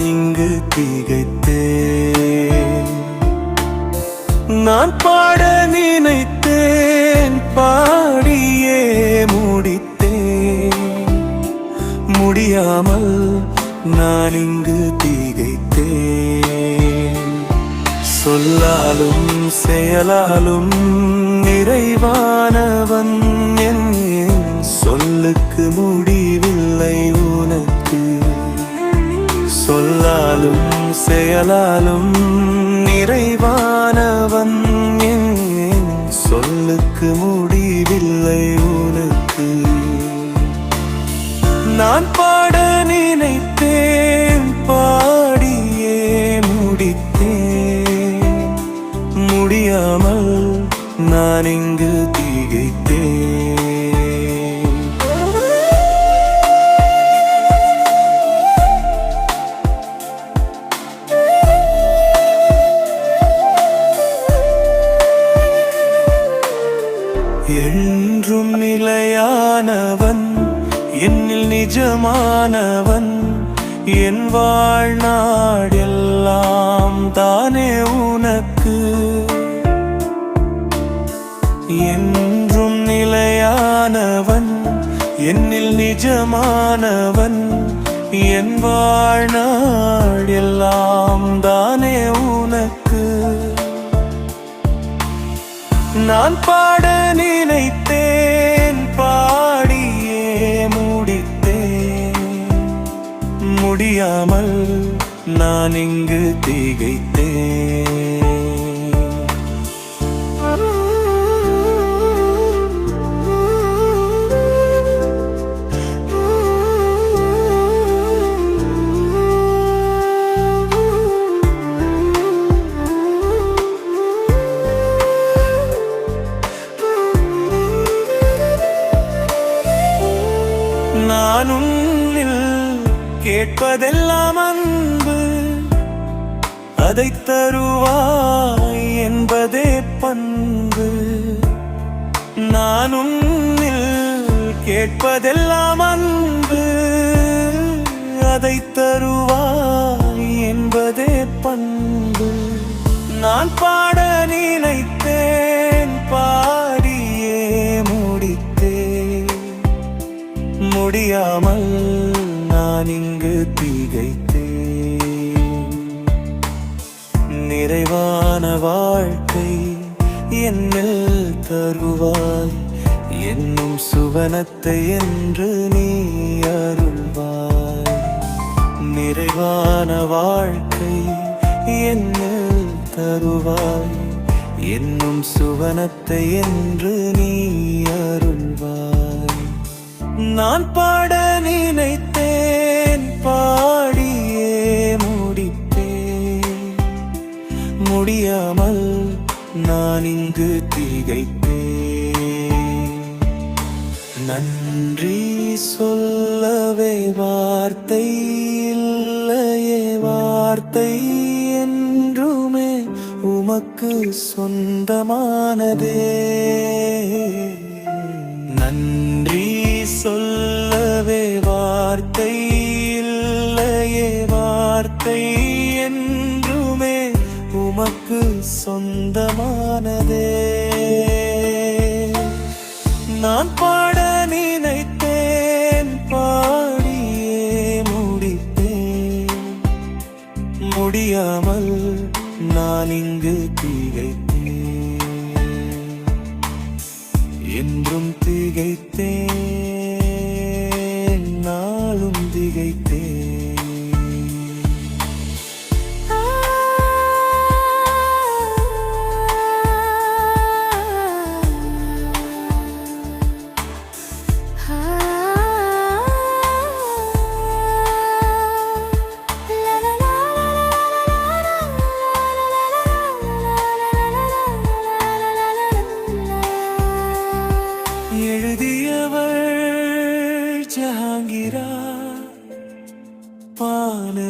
நான் இங்கு திகைத்தேன். நான் பாட நினைத்தேன், பாடியே முடித்தேன். முடியாமல் நான் இங்கு திகைத்தேன். சொல்லாலும் செயலாலும் நிறைவானவன் என் சொல்லுக்கு முடிவில்லை உனக்கு. சொல்லாலும் செயலாலும் நிறைவானவன் என் சொல்லுக்கு முடிவில்லை உனக்கு. நான் பாட நினைத்தேன், பாடியே முடித்தேன். முடியாமல் நான் இங்கு திகைத்தேன். என்றும் நிலையானவன், என்னில் நிஜமானவன், என் வாழ்நாடெல்லாம் தானே உனக்கு. என்றும் நிலையானவன், என்னில் நிஜமானவன், என் வாழ்நாடெல்லாம் தானே உனக்கு. நான் பாட நினைத்தேன், பாடியே முடித்தேன். முடியாமல் நான் இங்கு திகைத்தேன். நான் உன்னில் கேட்பதெல்லாம் அன்பு, அதை தருவாய் என்பதே பண்பு. நான் உன்னில் கேட்பதெல்லாம் அன்பு, அதை தருவாய் என்பதே பண்பு. நான் பாட நினைத்தேன், பாடியே முடித்தேன். முடியாமல் நான் இங்கு திகைத்தேன். நிறைவான வாழ்க்கை என்னில் தருவாய் என்னும் சுவனத்தை என்று நீ அருள்வாய். நிறைவான வாழ்க்கை என்னில் தருவாய் என்னும் சுவனத்தை என்று நீ அருள்வாய். நான் பாட நினைத்தேன், பாடியே முடித்தேன். முடியாமல் நான் இங்கு திகைத்தேன். நன்றி சொல்லவே வார்த்தை இல்லையே, வார்த்தை என்றுமே உமக்கு சொந்தமானதே. நன்றி சொல்லவே வார்த்தை இல்லையே, வார்த்தை என்றுமே உமக்கு சொந்தமானதே. நான் பாட நினைத்தேன், பாடியே முடித்தேன். முடியாமல் நான் இங்கு திகைத்தேன். என்றும் திகைத்தேன், நாளும் திகைத்தேன். எழுதியவள் ஜஹாங்கீரா, பானு